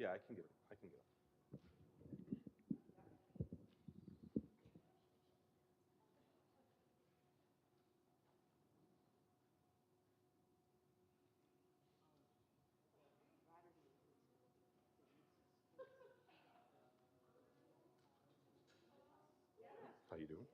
Yeah, I can get it. I can get it. How you doing?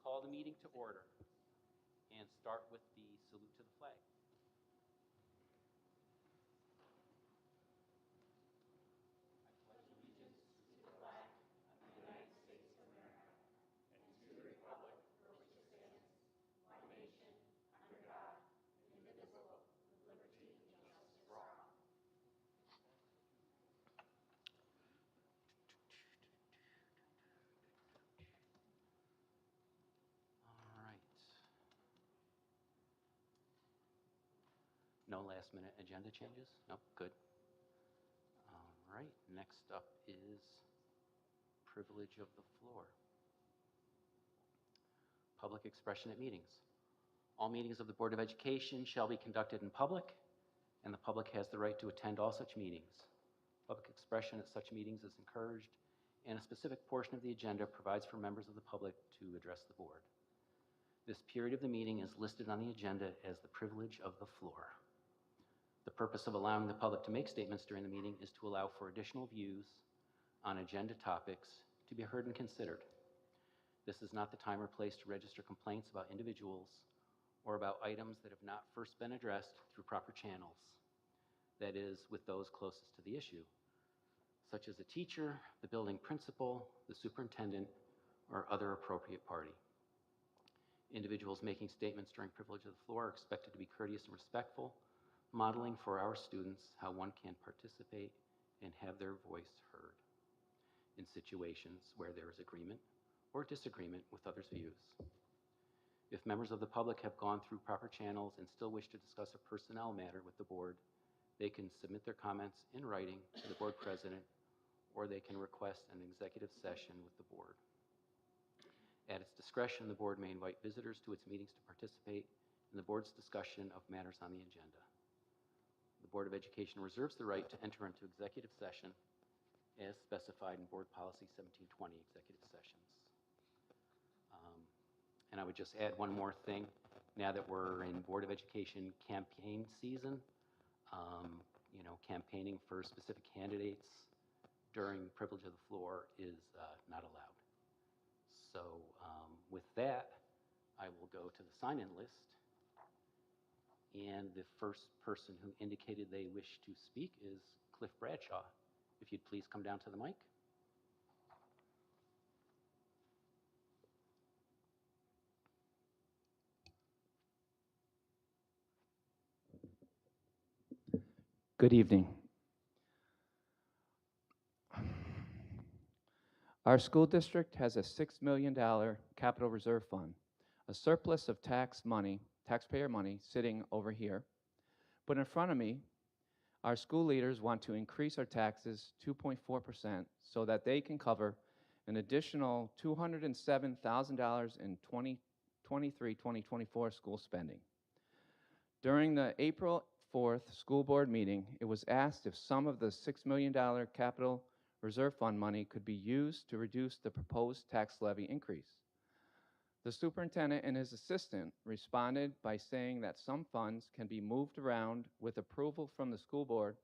Call the meeting to order and start with the salute to the flag. All right. No last minute agenda changes? Nope, good. All right, next up is privilege of the floor. Public expression at meetings. All meetings of the Board of Education shall be conducted in public, and the public has the right to attend all such meetings. Public expression at such meetings is encouraged, and a specific portion of the agenda provides for members of the public to address the board. This period of the meeting is listed on the agenda as the privilege of the floor. The purpose of allowing the public to make statements during the meeting is to allow for additional views on agenda topics to be heard and considered. This is not the time or place to register complaints about individuals or about items that have not first been addressed through proper channels, that is, with those closest to the issue, such as a teacher, the building principal, the superintendent, or other appropriate party. Individuals making statements during privilege of the floor are expected to be courteous and respectful, modeling for our students how one can participate and have their voice heard in situations where there is agreement or disagreement with others' views. If members of the public have gone through proper channels and still wish to discuss a personnel matter with the board, they can submit their comments in writing to the board president, or they can request an executive session with the board. At its discretion, the board may invite visitors to its meetings to participate in the board's discussion of matters on the agenda. The Board of Education reserves the right to enter into executive session as specified in Board Policy 1720, executive sessions. And I would just add one more thing. Now that we're in Board of Education campaign season, campaigning for specific candidates during privilege of the floor is not allowed. So with that, I will go to the sign-in list. And the first person who indicated they wish to speak is Cliff Bradshaw. If you'd please come down to the mic. Good evening. Our school district has a $6 million capital reserve fund, a surplus of taxpayer money sitting over here. But in front of me, our school leaders want to increase our taxes 2.4% so that they can cover an additional $207,000 in 2023-2024 school spending. During the April 4th school board meeting, it was asked if some of the $6 million capital reserve fund money could be used to reduce the proposed tax levy increase. The superintendent and his assistant responded by saying that some funds can be moved around with approval from the school board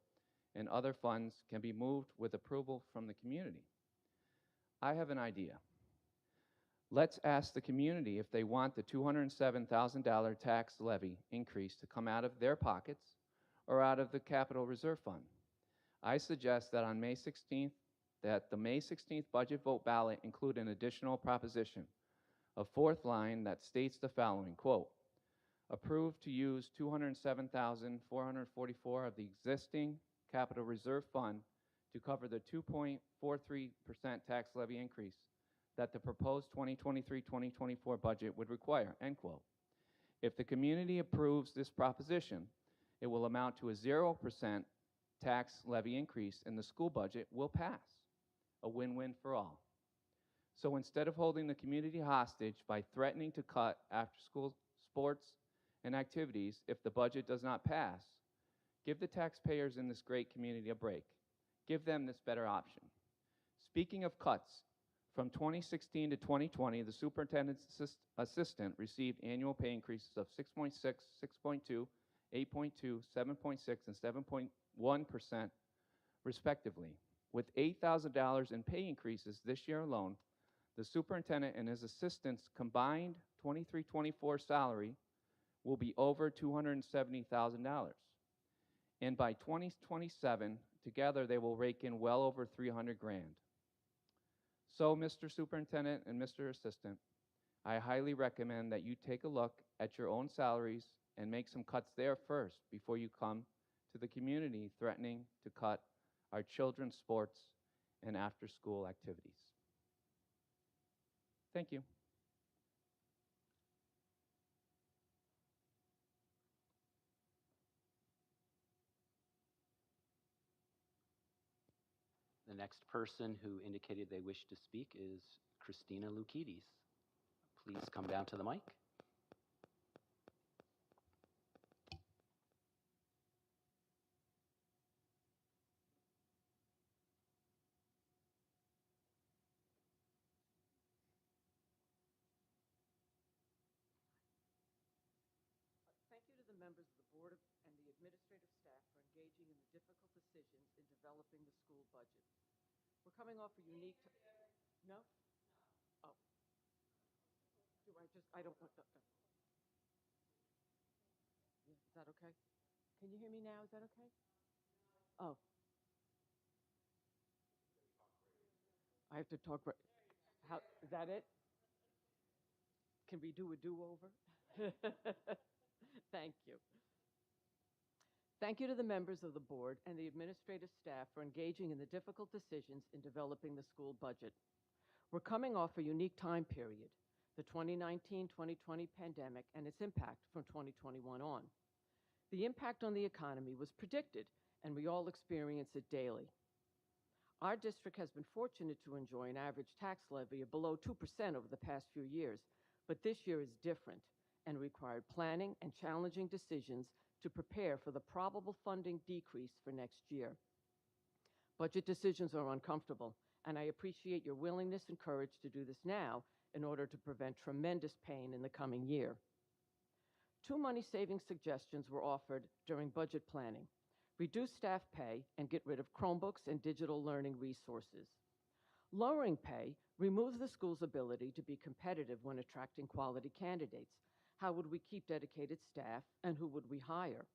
and other funds can be moved with approval from the community. I have an idea. Let's ask the community if they want the $207,000 tax levy increase to come out of their pockets or out of the capital reserve fund. I suggest that on May 16th, that the May 16th budget vote ballot include an additional proposition, a fourth line that states the following, quote, approved to use $207,444 of the existing capital reserve fund to cover the 2.43% tax levy increase that the proposed 2023-2024 budget would require, end quote. If the community approves this proposition, it will amount to a 0% tax levy increase and the school budget will pass, a win-win for all. So instead of holding the community hostage by threatening to cut after-school sports and activities if the budget does not pass. Give the taxpayers in this great community a break. Give them this better option. Speaking of cuts, from 2016 to 2020, the superintendent's assistant received annual pay increases of 6.6, 6.2, 8.2, 7.6, and 7.1%, respectively. With $8,000 in pay increases this year alone, the superintendent and his assistant's combined 23-24 salary will be over $270,000. And by 2027, together they will rake in well over $300,000. So, Mr. Superintendent and Mr. Assistant, I highly recommend that you take a look at your own salaries and make some cuts there first before you come to the community threatening to cut our children's sports and after-school activities. Thank you. The next person who indicated they wish to speak is Christina Lukides. Please come down to the mic. Thank you to the members of the board and the administrative staff for engaging in the difficult decisions in developing the school budget. We're coming off a unique... No? Oh. I don't want... Yeah, is that okay? Can you hear me now? Is that okay? Oh. I have to talk... How, is that it? Can we do a do-over? Thank you. Thank you to the members of the board and the administrative staff for engaging in the difficult decisions in developing the school budget. We're coming off a unique time period, the 2019-2020 pandemic and its impact from 2021 on. The impact on the economy was predicted, and we all experience it daily. Our district has been fortunate to enjoy an average tax levy of below 2% over the past few years, but this year is different and required planning and challenging decisions to prepare for the probable funding decrease for next year. Budget decisions are uncomfortable, and I appreciate your willingness and courage to do this now in order to prevent tremendous pain in the coming year. Two money-saving suggestions were offered during budget planning: reduce staff pay and get rid of Chromebooks and digital learning resources. Lowering pay removes the school's ability to be competitive when attracting quality candidates. How would we keep dedicated staff, and who would we hire?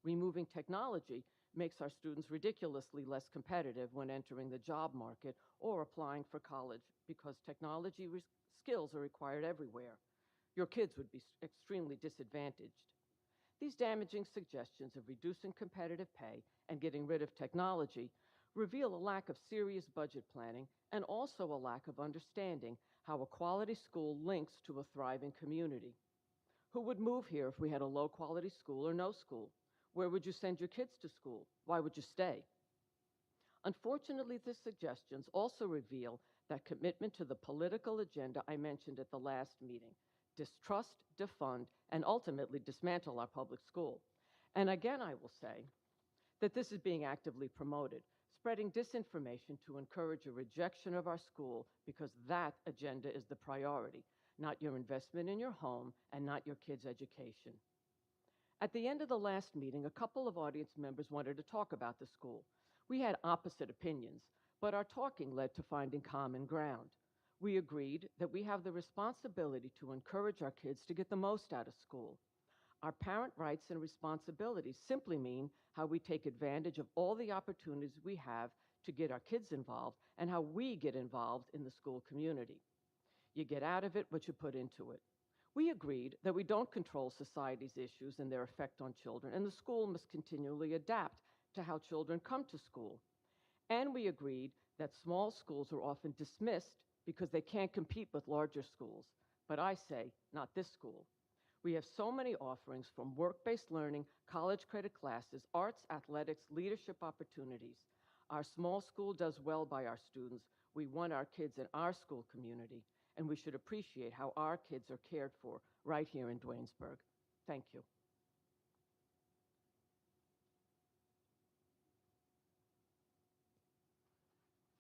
Removing technology makes our students ridiculously less competitive when entering the job market or applying for college because technology skills are required everywhere. Your kids would be extremely disadvantaged. These damaging suggestions of reducing competitive pay and getting rid of technology reveal a lack of serious budget planning and also a lack of understanding how a quality school links to a thriving community. Who would move here if we had a low-quality school or no school? Where would you send your kids to school? Why would you stay? Unfortunately, these suggestions also reveal that commitment to the political agenda I mentioned at the last meeting: distrust, defund, and ultimately dismantle our public school. And again, I will say that this is being actively promoted, spreading disinformation to encourage a rejection of our school because that agenda is the priority, not your investment in your home and not your kids' education. At the end of the last meeting, a couple of audience members wanted to talk about the school. We had opposite opinions, but our talking led to finding common ground. We agreed that we have the responsibility to encourage our kids to get the most out of school. Our parent rights and responsibilities simply mean how we take advantage of all the opportunities we have to get our kids involved and how we get involved in the school community. You get out of it what you put into it. We agreed that we don't control society's issues and their effect on children, and the school must continually adapt to how children come to school. And we agreed that small schools are often dismissed because they can't compete with larger schools. But I say, not this school. We have so many offerings, from work-based learning, college credit classes, arts, athletics, leadership opportunities. Our small school does well by our students. We want our kids in our school community, and we should appreciate how our kids are cared for right here in Duanesburg. Thank you.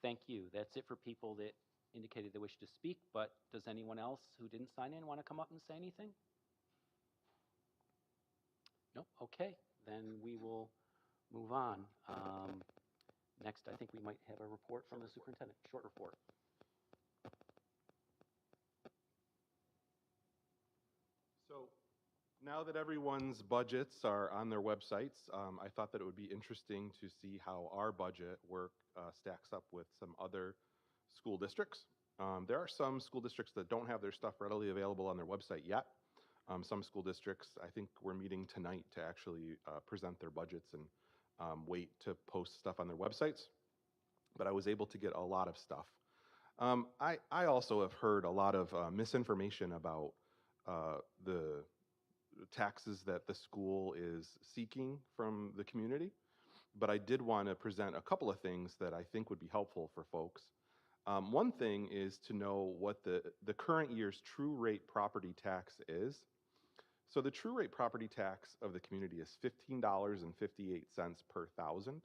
Thank you. That's it for people that indicated they wish to speak, but does anyone else who didn't sign in want to come up and say anything? No? Okay, then we will move on. Next, I think we might have a report from the superintendent, short report. So now that everyone's budgets are on their websites, I thought that it would be interesting to see how our budget work stacks up with some other school districts. There are some school districts that don't have their stuff readily available on their website yet. Some school districts, I think we're meeting tonight to actually present their budgets and wait to post stuff on their websites. But I was able to get a lot of stuff. I also have heard a lot of misinformation about the taxes that the school is seeking from the community. But I did want to present a couple of things that I think would be helpful for folks. One thing is to know what the current year's true rate property tax is. So the true rate property tax of the community is $15.58 per thousand.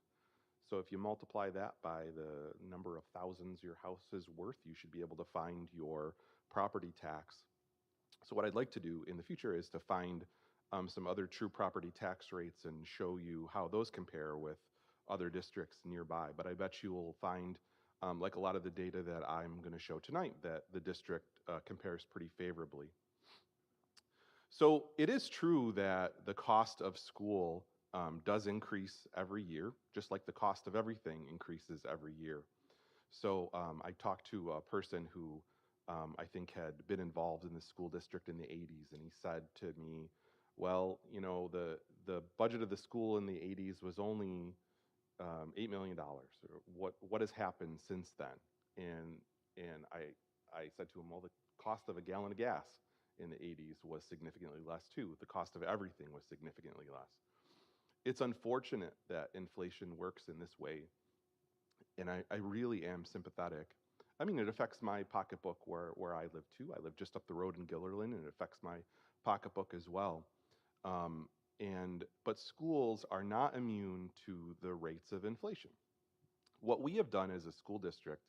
So if you multiply that by the number of thousands your house is worth, you should be able to find your property tax. So what I'd like to do in the future is to find some other true property tax rates and show you how those compare with other districts nearby. But I bet you will find, like a lot of the data that I'm going to show tonight, that the district compares pretty favorably. So it is true that the cost of school does increase every year, just like the cost of everything increases every year. So I talked to a person who I think had been involved in the school district in the 80s, and he said to me, well, you know, the budget of the school in the 80s was only $8 million. What has happened since then? And I said to him, well, the cost of a gallon of gas in the 80s was significantly less too. The cost of everything was significantly less. It's unfortunate that inflation works in this way, and I really am sympathetic. I mean, it affects my pocketbook where I live too. I live just up the road in Gillerland, and it affects my pocketbook as well. But schools are not immune to the rates of inflation. What we have done as a school district,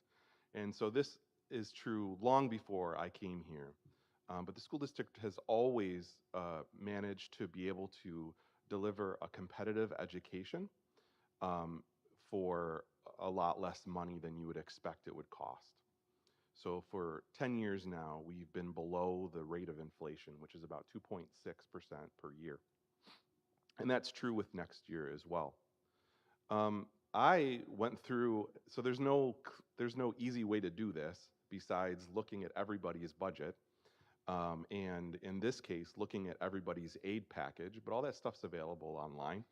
and so this is true long before I came here, but the school district has always managed to be able to deliver a competitive education for a lot less money than you would expect it would cost. So for 10 years now, we've been below the rate of inflation, which is about 2.6% per year. And that's true with next year as well. I went through, so there's no easy way to do this besides looking at everybody's budget. And in this case, looking at everybody's aid package, but all that stuff's available online.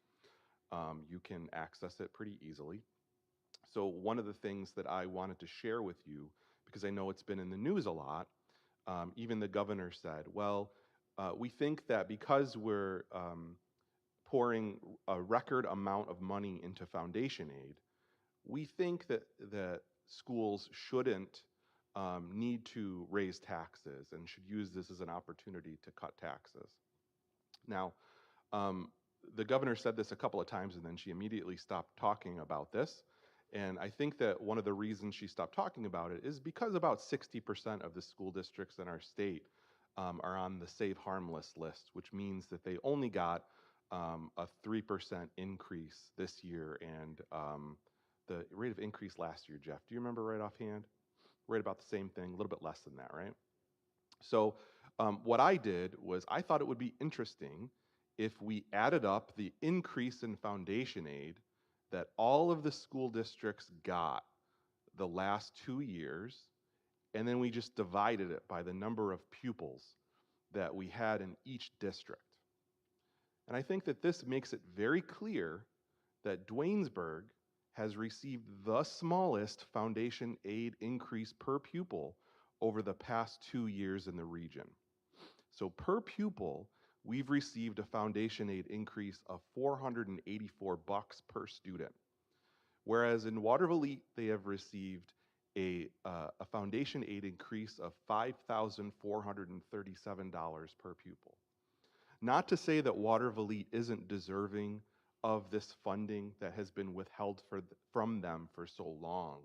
You can access it pretty easily. So one of the things that I wanted to share with you, because I know it's been in the news a lot, even the governor said, well, we think that because we're pouring a record amount of money into foundation aid, we think that schools shouldn't need to raise taxes and should use this as an opportunity to cut taxes. Now, the governor said this a couple of times, and then she immediately stopped talking about this. And I think that one of the reasons she stopped talking about it is because about 60% of the school districts in our state are on the Save Harmless list, which means that they only got a 3% increase this year, and the rate of increase last year, Jeff, do you remember right offhand? Right about the same thing, a little bit less than that, right? So what I did was I thought it would be interesting if we added up the increase in foundation aid that all of the school districts got the last 2 years, and then we just divided it by the number of pupils that we had in each district. And I think that this makes it very clear that Dwaynesburg has received the smallest foundation aid increase per pupil over the past 2 years in the region. So per pupil, we've received a foundation aid increase of $484 per student. Whereas in Waterville, they have received a foundation aid increase of $5,437 per pupil. Not to say that Waterville isn't deserving of this funding that has been withheld from them for so long,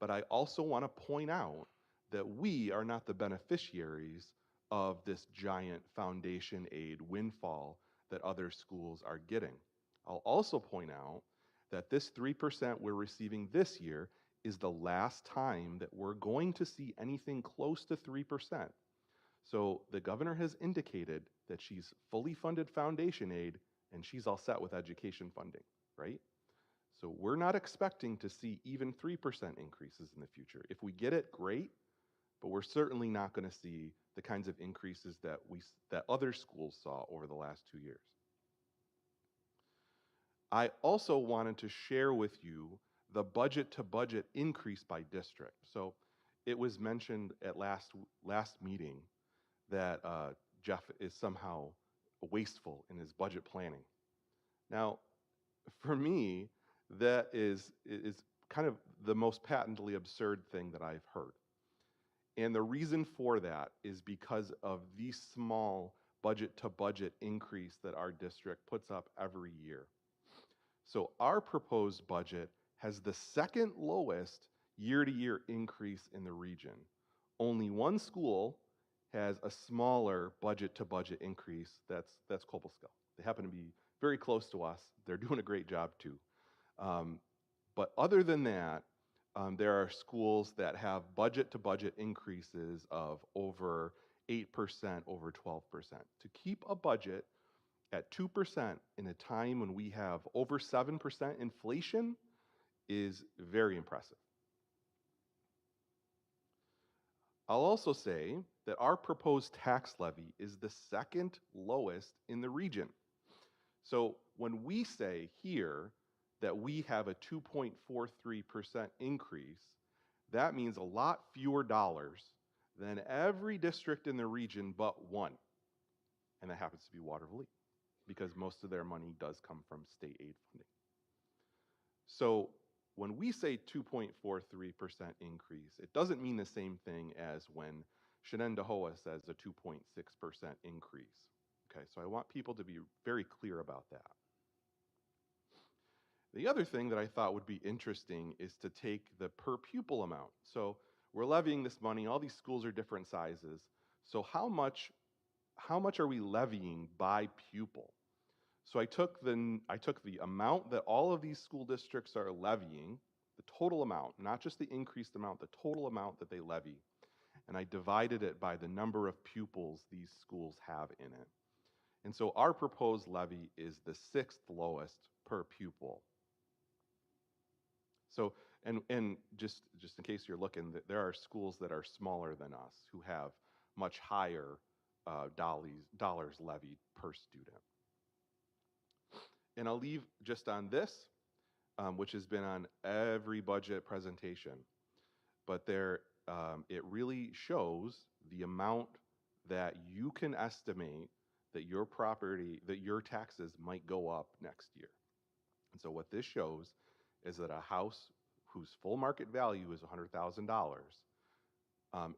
but I also want to point out that we are not the beneficiaries of this giant foundation aid windfall that other schools are getting. I'll also point out that this 3% we're receiving this year is the last time that we're going to see anything close to 3%. So the governor has indicated that she's fully funded foundation aid and she's all set with education funding, right? So we're not expecting to see even 3% increases in the future. If we get it, great, but we're certainly not going to see the kinds of increases that other schools saw over the last 2 years. I also wanted to share with you the budget to budget increase by district. So it was mentioned at last meeting that Jeff is somehow wasteful in his budget planning. Now, for me, that is kind of the most patently absurd thing that I've heard. And the reason for that is because of the small budget to budget increase that our district puts up every year. So our proposed budget has the second lowest year-to-year increase in the region. Only one school has a smaller budget-to-budget increase. That's Copelskill. They happen to be very close to us. They're doing a great job too. But other than that, there are schools that have budget-to-budget increases of over 8%, over 12%. To keep a budget at 2% in a time when we have over 7% inflation is very impressive. I'll also say that our proposed tax levy is the second lowest in the region. So when we say here that we have a 2.43% increase, that means a lot fewer dollars than every district in the region but one. And that happens to be Waterville, because most of their money does come from state aid funding. So when we say 2.43% increase, it doesn't mean the same thing as when Shenandoah says a 2.6% increase. Okay, so I want people to be very clear about that. The other thing that I thought would be interesting is to take the per pupil amount. So we're levying this money, all these schools are different sizes. So how much are we levying by pupil? So I took the amount that all of these school districts are levying, the total amount, not just the increased amount, the total amount that they levy, and I divided it by the number of pupils these schools have in it. And so our proposed levy is the sixth lowest per pupil. So, and just in case you're looking, there are schools that are smaller than us who have much higher dollars levied per student. And I'll leave just on this, which has been on every budget presentation, but there it really shows the amount that you can estimate that your taxes might go up next year. And so what this shows is that a house whose full market value is $100,000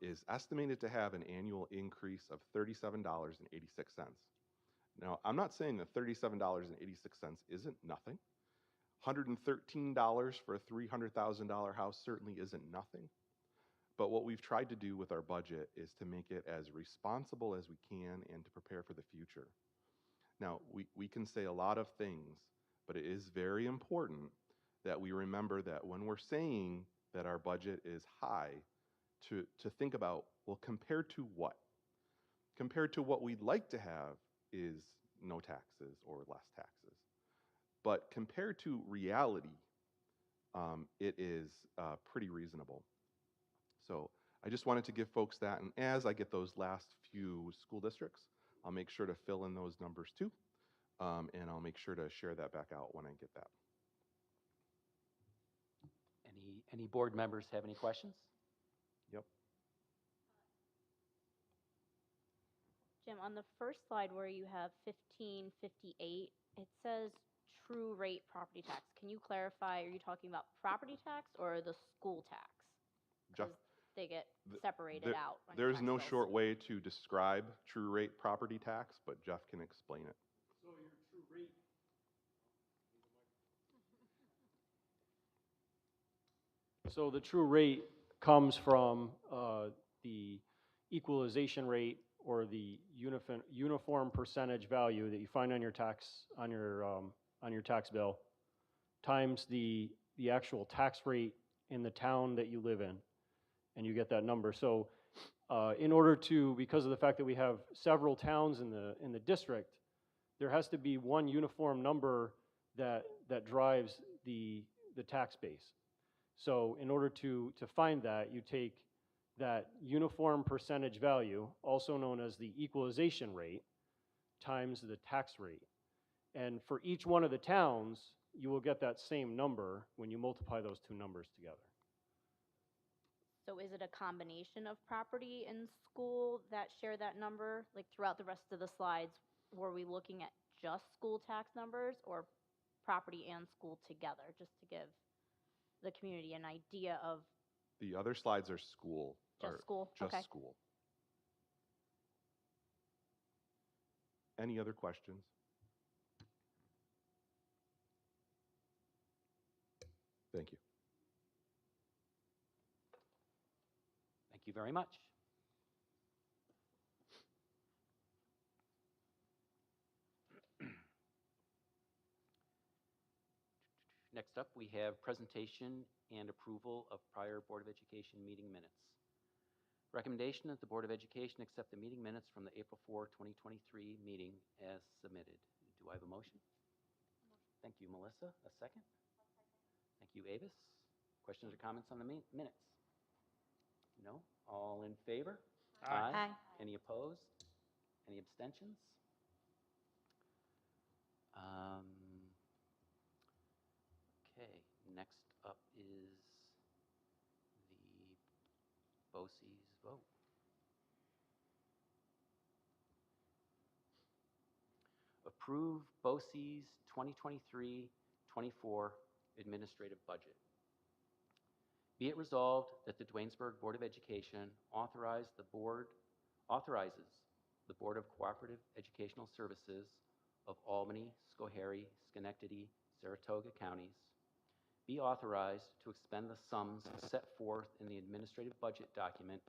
is estimated to have an annual increase of $37.86. Now, I'm not saying that $37.86 isn't nothing. $113 for a $300,000 house certainly isn't nothing. But what we've tried to do with our budget is to make it as responsible as we can and to prepare for the future. Now, we can say a lot of things, but it is very important that we remember that when we're saying that our budget is high, to think about, well, compared to what? Compared to what we'd like to have is no taxes or less taxes. But compared to reality, it is pretty reasonable. So I just wanted to give folks that, and as I get those last few school districts, I'll make sure to fill in those numbers too, and I'll make sure to share that back out when I get that. Any board members have any questions? Yep. Jim, on the first slide where you have 1558, it says true rate property tax. Can you clarify, are you talking about property tax or the school tax? Jeff, they get Th- separated out on your There's tax no bills. short way to describe true rate property tax, but Jeff can explain it. So your true rate. So the true rate comes from the equalization rate or the uniform percentage value that you find on your tax bill times the actual tax rate in the town that you live in, and you get that number. So in order to, because of the fact that we have several towns in the district, there has to be one uniform number that drives the tax base. So in order to find that, you take that uniform percentage value, also known as the equalization rate, times the tax rate. And for each one of the towns, you will get that same number when you multiply those two numbers together. So is it a combination of property and school that share that number? Like throughout the rest of the slides, were we looking at just school tax numbers or property and school together, just to give the community an idea of The other slides are school. just or school? Just Okay. school. Any other questions? Thank you. Thank you very much. Next up, we have presentation and approval of prior Board of Education meeting minutes. Recommendation that the Board of Education accept the meeting minutes from the April 4, 2023 meeting as submitted. Do I have a motion? Thank you, Melissa. A second? Thank you, Avis. Questions or comments on the minutes? No? All in favor? Aye. Any opposed? Any abstentions? Okay, next up is the BOCES vote. Approve BOCES 2023-24 administrative budget. Be it resolved that the Duanesburg Board of Education authorizes the Board of Cooperative Educational Services of Albany, Schoharie, Schenectady, Saratoga counties be authorized to expend the sums set forth in the administrative budget document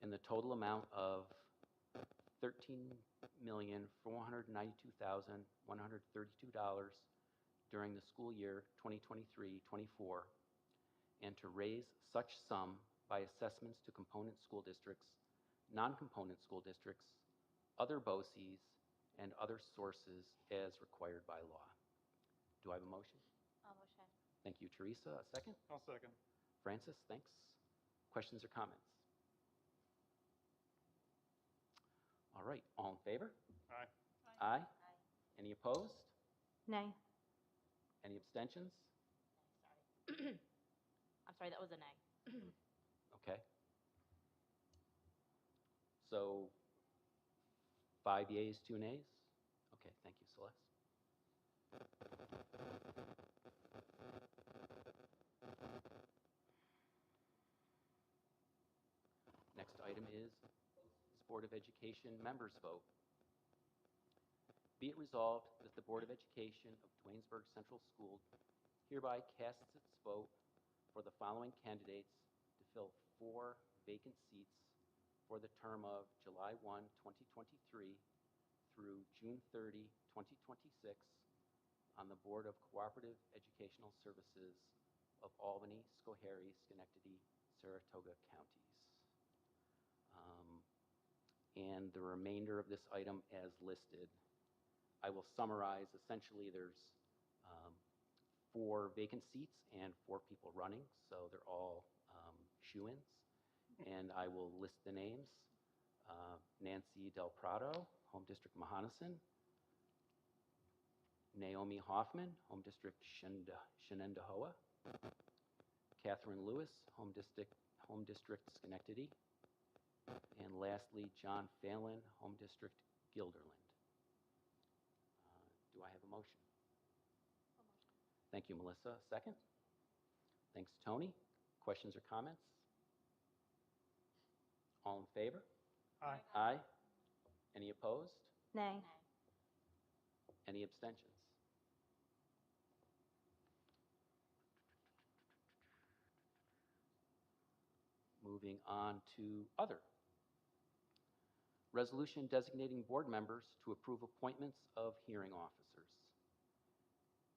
in the total amount of $13,492,132 during the school year 2023-24, and to raise such sum by assessments to component school districts, non-component school districts, other BOCES, and other sources as required by law. Do I have a motion? I'll motion. Thank you, Teresa. A second? I'll second. Francis, thanks. Questions or comments? All right, all in favor? Aye. Aye. Any opposed? Nay. Any abstentions? Sorry. I'm sorry, that was a nay. Okay. So 5 yeas, 2 nays? Okay, thank you, Celeste. Next item is Board of Education members vote. Be it resolved that the Board of Education of Duanesburg Central School hereby casts its vote for the following candidates to fill 4 vacant seats for the term of July 1, 2023 through June 30, 2026 on the Board of Cooperative Educational Services of Albany, Schoharie, Schenectady, Saratoga counties. And the remainder of this item as listed. I will summarize. Essentially, there's 4 vacant seats and 4 people running, so they're all shoo-ins. And I will list the names. Nancy Del Prado, Home District Mahonison. Naomi Hoffman, Home District Shenendahowa. Catherine Lewis, Home District Schenectady. And lastly, John Phelan, Home District Guilderland. Do I have a motion? Thank you, Melissa. Second? Thanks, Tony. Questions or comments? All in favor? Aye. Aye. Any opposed? Nay. Any abstentions? Moving on to other. Resolution designating board members to approve appointments of hearing officers.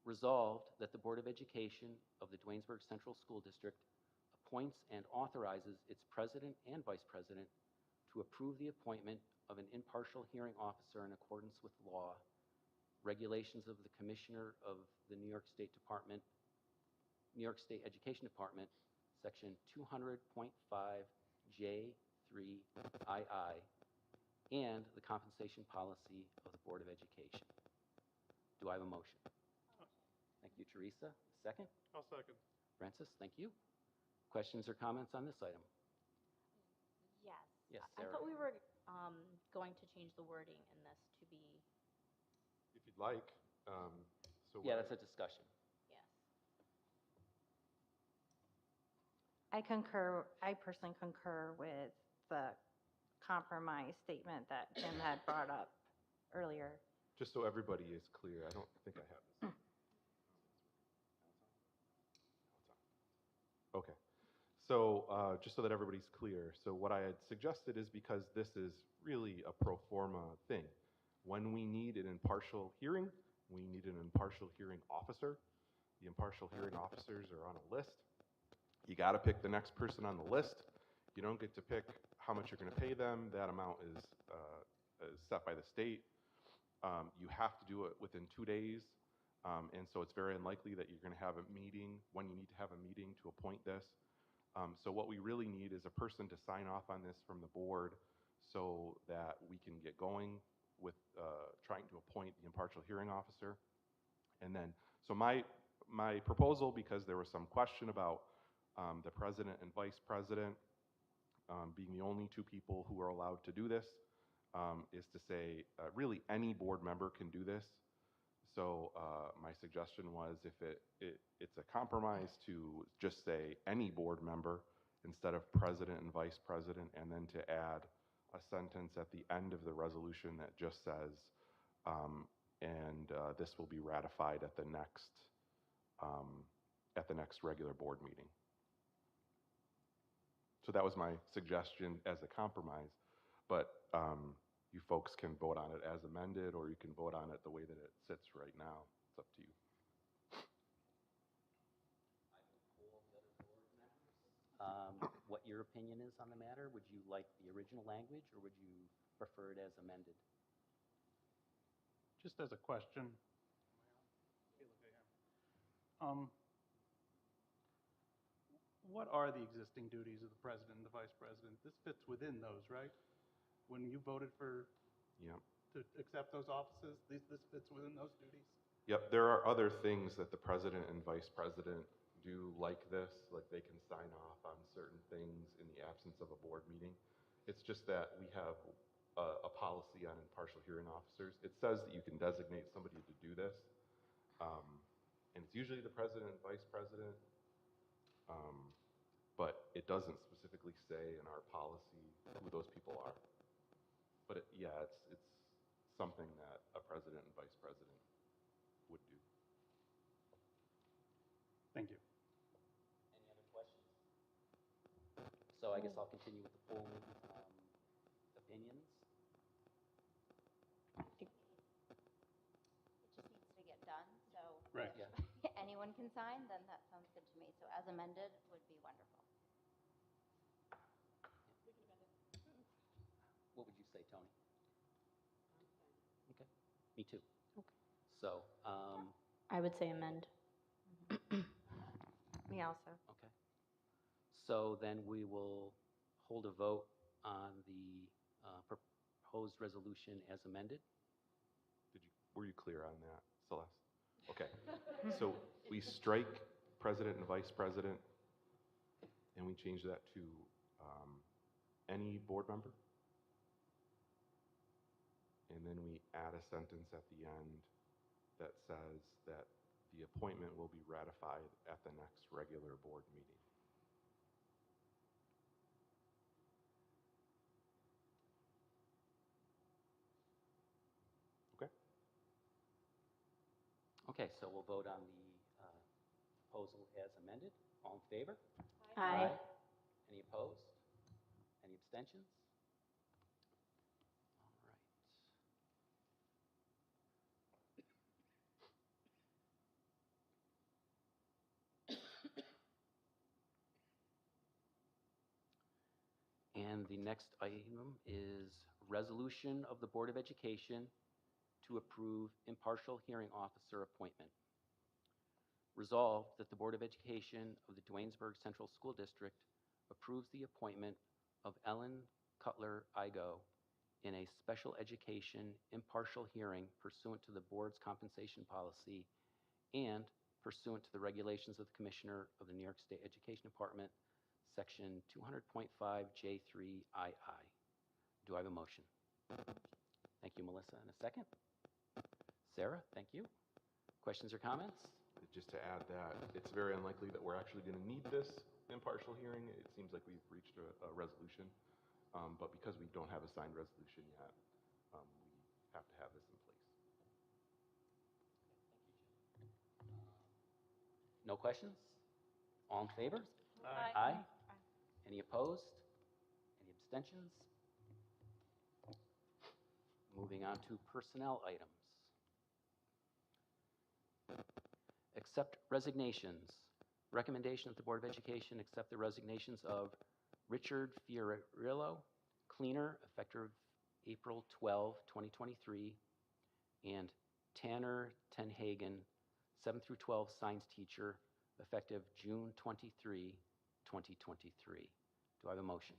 Resolved that the Board of Education of the Duanesburg Central School District appoints and authorizes its president and vice president to approve the appointment of an impartial hearing officer in accordance with law, regulations of the Commissioner of the New York State Education Department, Section 200.5J3II, and the compensation policy of the Board of Education. Do I have a motion? Thank you, Teresa. Second? I'll second. Francis, thank you. Questions or comments on this item? Yes. Yes, I Sarah. thought we were going to change the wording in this to be, If you'd like. Yeah, that's a discussion. yes. I concur, I personally concur with the compromise statement that Jim had brought up earlier. Just so everybody is clear, I don't think I have this. Okay. So just so that everybody's clear, so what I had suggested is because this is really a pro forma thing. When we need an impartial hearing, we need an impartial hearing officer. The impartial hearing officers are on a list. You got to pick the next person on the list. You don't get to pick how much you're going to pay them. That amount is set by the state. You have to do it within 2 days. And so it's very unlikely that you're going to have a meeting when you need to have a meeting to appoint this. So what we really need is a person to sign off on this from the board so that we can get going with trying to appoint the impartial hearing officer. And then, so my proposal, because there was some question about the president and vice president being the only two people who are allowed to do this, is to say really any board member can do this. So my suggestion was if it's a compromise to just say any board member instead of president and vice president, and then to add a sentence at the end of the resolution that just says, this will be ratified at the next regular board meeting. So that was my suggestion as a compromise, but you folks can vote on it as amended, or you can vote on it the way that it sits right now. It's up to you. What your opinion is on the matter? Would you like the original language, or would you prefer it as amended? Just as a question. What are the existing duties of the president and the vice president? This fits within those, right? When you voted for Yep. to accept those offices, this fits within those duties? Yep, there are other things that the president and vice president do like this, like they can sign off on certain things in the absence of a board meeting. It's just that we have a policy on impartial hearing officers. It says that you can designate somebody to do this, and it's usually the president and vice president, but it doesn't specifically say in our policy who those people are. But it's something that a president and vice president would do. Thank you. Any other questions? So I guess I'll continue with the poll opinions. It just needs to get done, so Right. Yeah. if anyone can sign, then that sounds good to me. So as amended would be wonderful. What would you say, Tony? Okay, me too. Okay. So, I would say amend. Me also. okay. So then we will hold a vote on the proposed resolution as amended. Were you clear on that, Celeste? Okay. So we strike president and vice president, and we change that to any board member. And then we add a sentence at the end that says that the appointment will be ratified at the next regular board meeting. so we'll vote on the proposal as amended. All in favor? Aye. Any opposed? Any abstentions? All right. And the next item is resolution of the Board of Education to approve impartial hearing officer appointment. Resolved that the Board of Education of the Duanesburg Central School District approves the appointment of Ellen Cutler Igo in a special education impartial hearing pursuant to the board's compensation policy and pursuant to the regulations of the Commissioner of the New York State Education Department, Section 200.5J3II. Do I have a motion? Thank you, Melissa. And a second? Sarah, thank you. Questions or comments? Just to add that, it's very unlikely that we're actually going to need this impartial hearing. It seems like we've reached a resolution, but because we don't have a signed resolution yet, we have to have this in place. No questions? All in favor? Aye. Aye. Any opposed? Any abstentions? Moving on to personnel items. Accept resignations. Recommendation that the Board of Education accept the resignations of Richard Fiorillo, cleaner, effective April 12, 2023, and Tanner Tenhagen, 7 through 12 science teacher, effective June 23, 2023. Do I have a motion?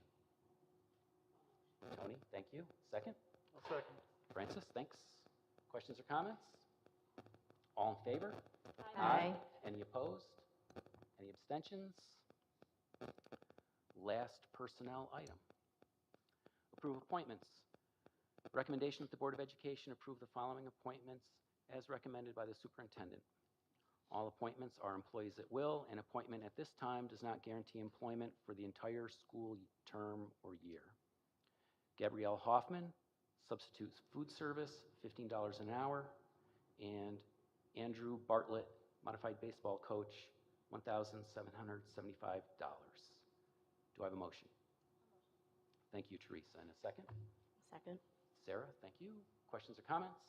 Tony, thank you. Second? I'll second. Francis, thanks. Questions or comments? All in favor? Aye. Any opposed? Any abstentions? Last personnel item. Approve appointments. Recommendation that the Board of Education approve the following appointments as recommended by the superintendent. All appointments are employees at will. An appointment at this time does not guarantee employment for the entire school term or year. Gabrielle Hoffman, substitute food service, $15 an hour, and Andrew Bartlett, modified baseball coach, $1,775. Do I have a motion? Thank you, Teresa. And a second? Second. Sarah, thank you. Questions or comments?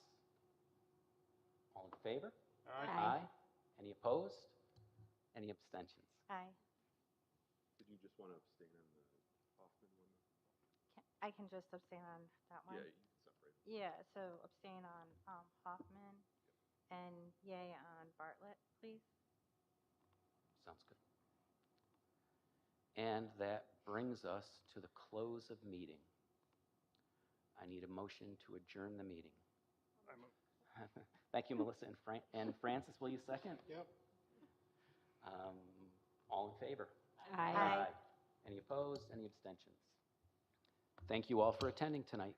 All in favor? Aye. Any opposed? Any abstentions? Aye. Did you just want to abstain on the Hoffman one? I can just abstain on that one? Yeah, you can separate. Yeah, so abstain on Hoffman and yay on Bartlett, please. Sounds good. And that brings us to the close of meeting. I need a motion to adjourn the meeting. I move. Thank you, Melissa and Francis, will you second? Yep. All in favor? Aye. Any opposed? Any abstentions? Thank you all for attending tonight.